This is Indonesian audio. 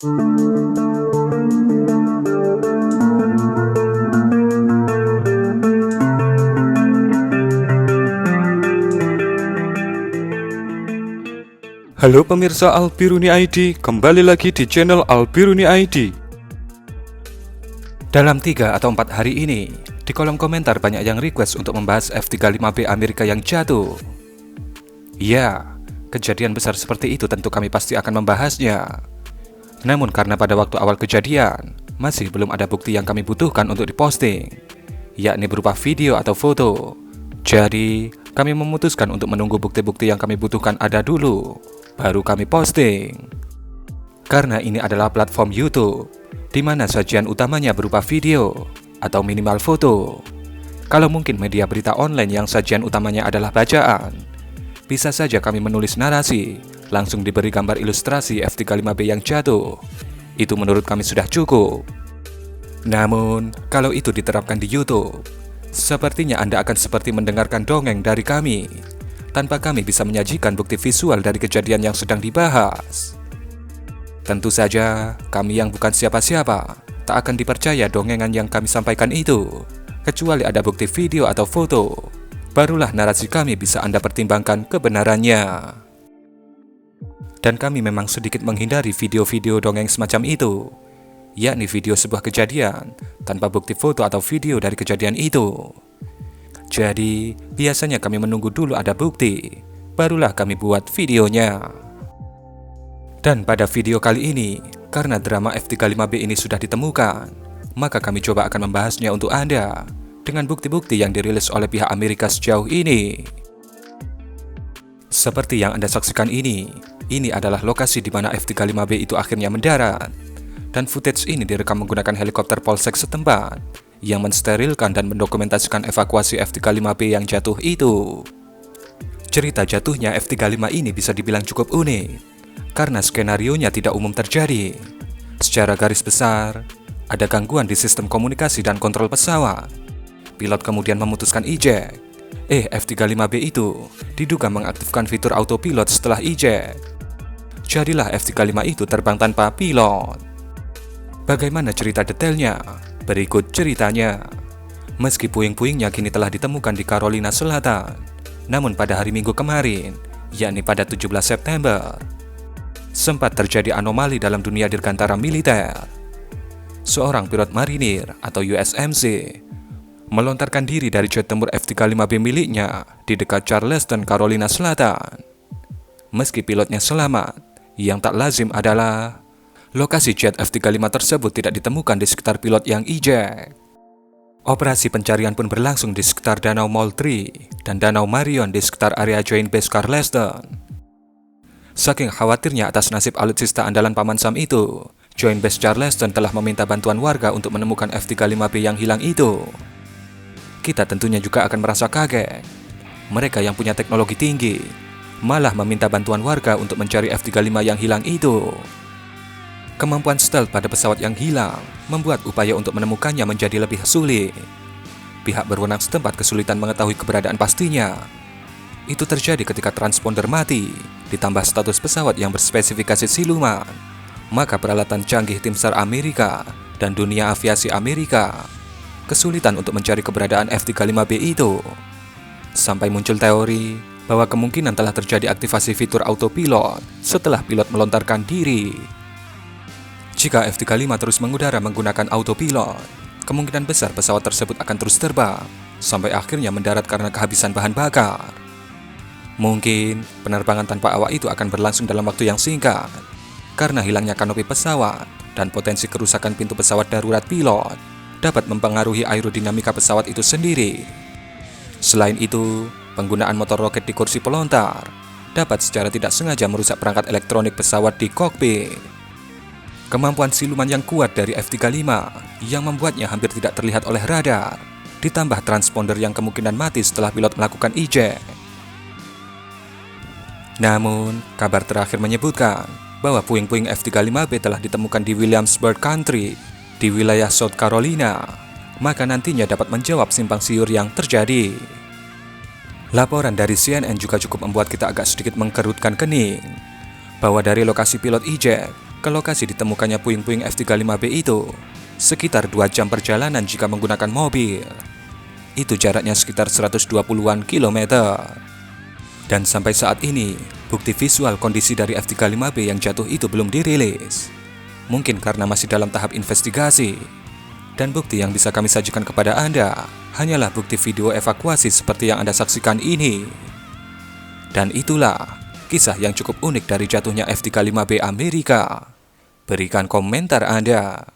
Halo pemirsa Albiruni ID, kembali lagi di channel Albiruni ID. Dalam 3 atau 4 hari ini, di kolom komentar banyak yang request untuk membahas F-35B Amerika yang jatuh. Ya, kejadian besar seperti itu tentu kami pasti akan membahasnya. Namun karena pada waktu awal kejadian, masih belum ada bukti yang kami butuhkan untuk diposting, yakni berupa video atau foto. Jadi, kami memutuskan untuk menunggu bukti-bukti yang kami butuhkan ada dulu, baru kami posting. Karena ini adalah platform YouTube, di mana sajian utamanya berupa video atau minimal foto. Kalau mungkin media berita online yang sajian utamanya adalah bacaan, bisa saja kami menulis narasi, langsung diberi gambar ilustrasi F-35B yang jatuh. Itu menurut kami sudah cukup. Namun, kalau itu diterapkan di YouTube, sepertinya Anda akan seperti mendengarkan dongeng dari kami, tanpa kami bisa menyajikan bukti visual dari kejadian yang sedang dibahas. Tentu saja, kami yang bukan siapa-siapa tak akan dipercaya dongengan yang kami sampaikan itu, kecuali ada bukti video atau foto. Barulah narasi kami bisa Anda pertimbangkan kebenarannya. Dan kami memang sedikit menghindari video-video dongeng semacam itu, yakni video sebuah kejadian tanpa bukti foto atau video dari kejadian itu. Jadi, biasanya kami menunggu dulu ada bukti, barulah kami buat videonya. Dan pada video kali ini, karena drama F-35B ini sudah ditemukan, maka kami coba akan membahasnya untuk Anda, dengan bukti-bukti yang dirilis oleh pihak Amerika sejauh ini. Seperti yang Anda saksikan ini adalah lokasi di mana F-35B itu akhirnya mendarat. Dan footage ini direkam menggunakan helikopter polsek setempat, yang mensterilkan dan mendokumentasikan evakuasi F-35B yang jatuh itu. Cerita jatuhnya F-35 ini bisa dibilang cukup unik, karena skenarionya tidak umum terjadi. Secara garis besar, ada gangguan di sistem komunikasi dan kontrol pesawat. Pilot kemudian memutuskan eject. F-35B itu diduga mengaktifkan fitur autopilot setelah eject. Jadilah F-35 itu terbang tanpa pilot. Bagaimana cerita detailnya? Berikut ceritanya. Meski puing-puingnya kini telah ditemukan di Carolina Selatan, namun pada hari Minggu kemarin, yakni pada 17 September, sempat terjadi anomali dalam dunia dirgantara militer. Seorang pilot marinir atau USMC melontarkan diri dari jet tempur F-35B miliknya di dekat Charleston, Carolina Selatan. Meski pilotnya selamat, yang tak lazim adalah lokasi jet F-35 tersebut tidak ditemukan di sekitar pilot yang eject. Operasi pencarian pun berlangsung di sekitar Danau Moultrie dan Danau Marion di sekitar area Joint Base Charleston. Saking khawatirnya atas nasib alutsista andalan Paman Sam itu, Joint Base Charleston telah meminta bantuan warga untuk menemukan F-35B yang hilang itu. Kita tentunya juga akan merasa kaget. Mereka yang punya teknologi tinggi malah meminta bantuan warga untuk mencari F-35 yang hilang itu. Kemampuan stealth pada pesawat yang hilang membuat upaya untuk menemukannya menjadi lebih sulit. Pihak berwenang setempat kesulitan mengetahui keberadaan pastinya. Itu terjadi ketika transponder mati, ditambah status pesawat yang berspesifikasi siluman. Maka peralatan canggih tim SAR Amerika dan dunia aviasi Amerika kesulitan untuk mencari keberadaan F-35B itu. Sampai muncul teori bahwa kemungkinan telah terjadi aktivasi fitur autopilot setelah pilot melontarkan diri. Jika F-35 terus mengudara menggunakan autopilot, kemungkinan besar pesawat tersebut akan terus terbang, sampai akhirnya mendarat karena kehabisan bahan bakar. Mungkin, penerbangan tanpa awak itu akan berlangsung dalam waktu yang singkat, karena hilangnya kanopi pesawat dan potensi kerusakan pintu pesawat darurat pilot dapat mempengaruhi aerodinamika pesawat itu sendiri. Selain itu, penggunaan motor roket di kursi pelontar dapat secara tidak sengaja merusak perangkat elektronik pesawat di kokpit. Kemampuan siluman yang kuat dari F-35 yang membuatnya hampir tidak terlihat oleh radar, ditambah transponder yang kemungkinan mati setelah pilot melakukan eject. Namun, kabar terakhir menyebutkan bahwa puing-puing F-35B telah ditemukan di Williamsburg Country, di wilayah South Carolina, maka nantinya dapat menjawab simpang siur yang terjadi. Laporan dari CNN juga cukup membuat kita agak sedikit mengkerutkan kening, bahwa dari lokasi pilot eject, Ke lokasi ditemukannya puing-puing F-35B itu sekitar 2 jam perjalanan jika menggunakan mobil. Itu jaraknya sekitar 120-an kilometer. Dan sampai saat ini, bukti visual kondisi dari F-35B yang jatuh itu belum dirilis. Mungkin karena masih dalam tahap investigasi. Dan bukti yang bisa kami sajikan kepada Anda hanyalah bukti video evakuasi seperti yang Anda saksikan ini. Dan itulah kisah yang cukup unik dari jatuhnya F-35B Amerika. Berikan komentar Anda.